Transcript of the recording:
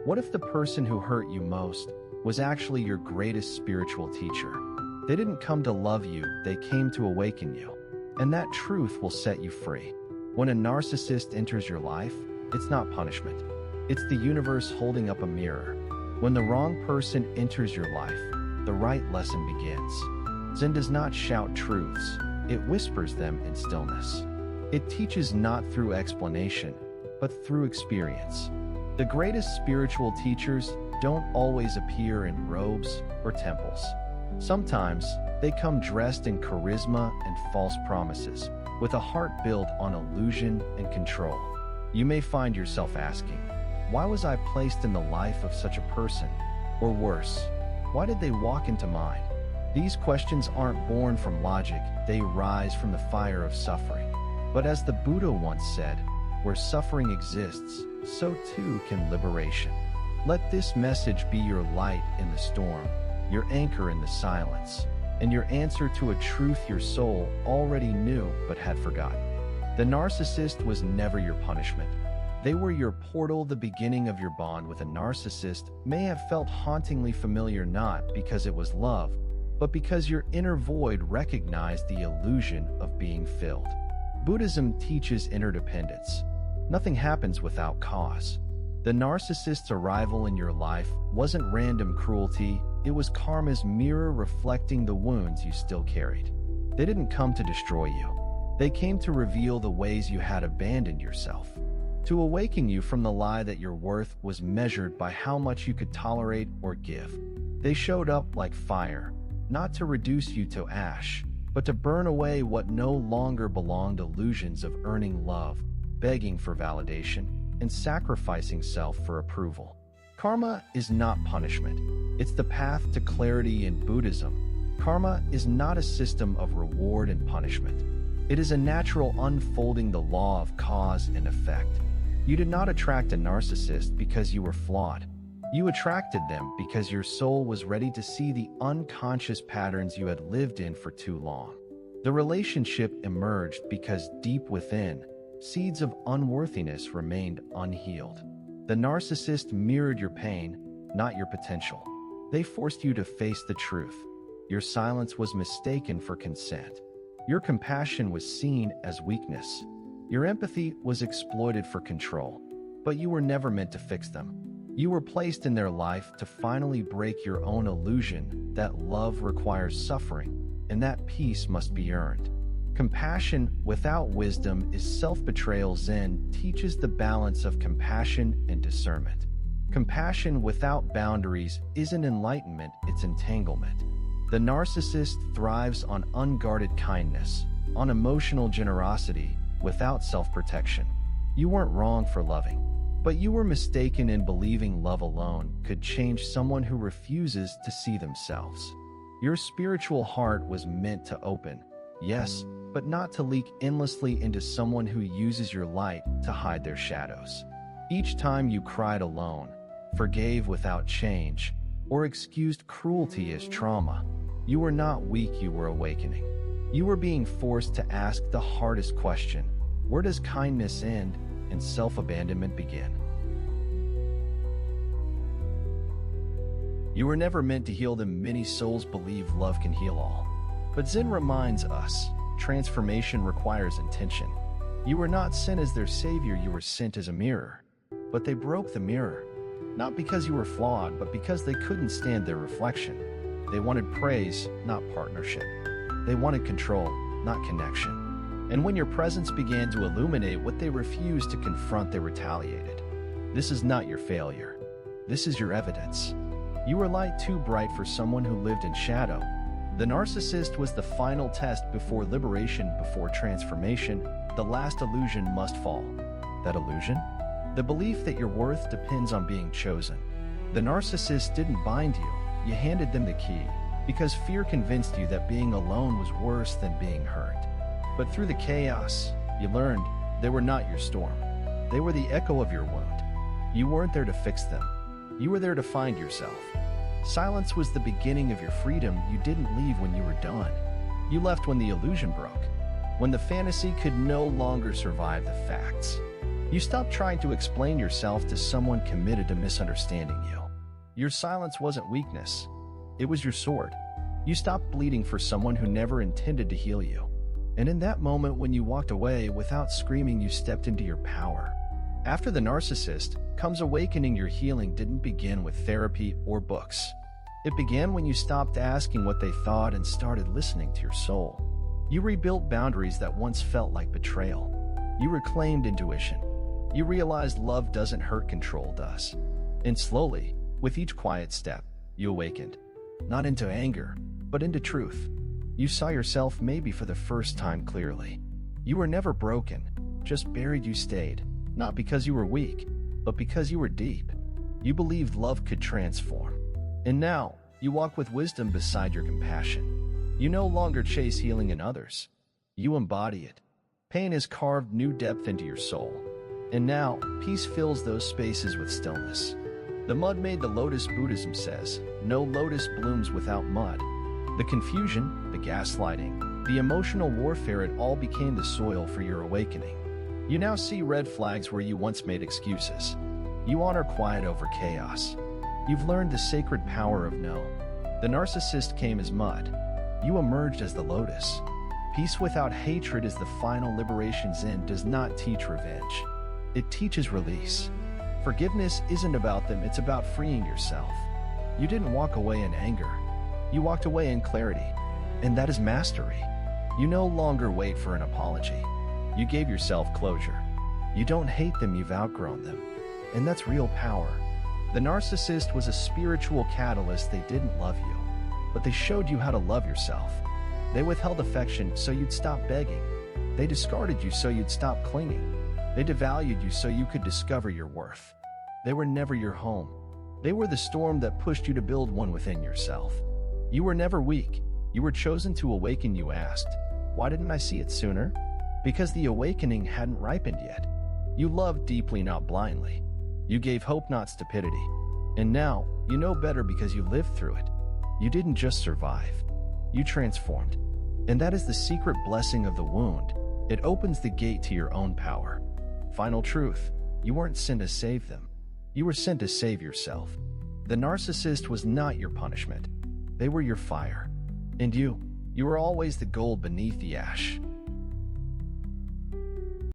What if the person who hurt you most was actually your greatest spiritual teacher? They didn't come to love you, they came to awaken you. And that truth will set you free. When a narcissist enters your life, it's not punishment. It's the universe holding up a mirror. When the wrong person enters your life, the right lesson begins. Zen does not shout truths, it whispers them in stillness. It teaches not through explanation, but through experience. The greatest spiritual teachers don't always appear in robes or temples. Sometimes, they come dressed in charisma and false promises, with a heart built on illusion and control. You may find yourself asking, why was I placed in the life of such a person? Or worse, why did they walk into mine? These questions aren't born from logic, they rise from the fire of suffering. But as the Buddha once said, where suffering exists, so too can liberation. Let this message be your light in the storm, your anchor in the silence, and your answer to a truth your soul already knew but had forgotten. The narcissist was never your punishment. They were your portal. The beginning of your bond with a narcissist may have felt hauntingly familiar, not because it was love, but because your inner void recognized the illusion of being filled. Buddhism teaches interdependence. Nothing happens without cause. The narcissist's arrival in your life wasn't random cruelty, it was karma's mirror reflecting the wounds you still carried. They didn't come to destroy you. They came to reveal the ways you had abandoned yourself, to awaken you from the lie that your worth was measured by how much you could tolerate or give. They showed up like fire, not to reduce you to ash, but to burn away what no longer belonged. Illusions of earning love, begging for validation, and sacrificing self for approval. Karma is not punishment. It's the path to clarity. In Buddhism, karma is not a system of reward and punishment. It is a natural unfolding, the law of cause and effect. You did not attract a narcissist because you were flawed. You attracted them because your soul was ready to see the unconscious patterns you had lived in for too long. The relationship emerged because deep within, seeds of unworthiness remained unhealed. The narcissist mirrored your pain, not your potential. They forced you to face the truth. Your silence was mistaken for consent. Your compassion was seen as weakness. Your empathy was exploited for control. But you were never meant to fix them. You were placed in their life to finally break your own illusion that love requires suffering, and that peace must be earned. Compassion without wisdom is self-betrayal. Zen teaches the balance of compassion and discernment. Compassion without boundaries isn't enlightenment, it's entanglement. The narcissist thrives on unguarded kindness, on emotional generosity, without self-protection. You weren't wrong for loving, but you were mistaken in believing love alone could change someone who refuses to see themselves. Your spiritual heart was meant to open, yes, but not to leak endlessly into someone who uses your light to hide their shadows. Each time you cried alone, forgave without change, or excused cruelty as trauma, you were not weak, you were awakening. You were being forced to ask the hardest question: where does kindness end and self-abandonment begin? You were never meant to heal them. Many souls believe love can heal all. But Zen reminds us, transformation requires intention. You were not sent as their savior, you were sent as a mirror. But they broke the mirror, not because you were flawed, but because they couldn't stand their reflection. They wanted praise, not partnership. They wanted control, not connection. And when your presence began to illuminate what they refused to confront, they retaliated. This is not your failure. This is your evidence. You were light too bright for someone who lived in shadow. The narcissist was the final test before liberation, before transformation. The last illusion must fall. That illusion? The belief that your worth depends on being chosen. The narcissist didn't bind you. You handed them the key, because fear convinced you that being alone was worse than being hurt. But through the chaos, you learned they were not your storm. They were the echo of your wound. You weren't there to fix them. You were there to find yourself. Silence was the beginning of your freedom. You didn't leave when you were done. You left when the illusion broke, when the fantasy could no longer survive the facts. You stopped trying to explain yourself to someone committed to misunderstanding you. Your silence wasn't weakness. It was your sword. You stopped bleeding for someone who never intended to heal you. And in that moment when you walked away without screaming, you stepped into your power. After the narcissist comes awakening. Your healing didn't begin with therapy or books. It began when you stopped asking what they thought and started listening to your soul. You rebuilt boundaries that once felt like betrayal. You reclaimed intuition. You realized love doesn't hurt, control does. And slowly, with each quiet step, you awakened. Not into anger, but into truth. You saw yourself maybe for the first time clearly. You were never broken, just buried. You stayed, not because you were weak, but because you were deep. You believed love could transform. And now, you walk with wisdom beside your compassion. You no longer chase healing in others. You embody it. Pain has carved new depth into your soul. And now, peace fills those spaces with stillness. The mud made the lotus. Buddhism says, no lotus blooms without mud. The confusion, the gaslighting, the emotional warfare, it all became the soil for your awakening. You now see red flags where you once made excuses. You honor quiet over chaos. You've learned the sacred power of no. The narcissist came as mud. You emerged as the lotus. Peace without hatred is the final liberation. Zen does not teach revenge. It teaches release. Forgiveness isn't about them, it's about freeing yourself. You didn't walk away in anger. You walked away in clarity. And that is mastery. You no longer wait for an apology. You gave yourself closure. You don't hate them, you've outgrown them. And that's real power. The narcissist was a spiritual catalyst. They didn't love you, but they showed you how to love yourself. They withheld affection so you'd stop begging. They discarded you so you'd stop clinging. They devalued you so you could discover your worth. They were never your home. They were the storm that pushed you to build one within yourself. You were never weak. You were chosen to awaken. You asked, why didn't I see it sooner? Because the awakening hadn't ripened yet. You loved deeply, not blindly. You gave hope, not stupidity. And now, you know better because you lived through it. You didn't just survive. You transformed. And that is the secret blessing of the wound. It opens the gate to your own power. Final truth, you weren't sent to save them. You were sent to save yourself. The narcissist was not your punishment. They were your fire. And you were always the gold beneath the ash.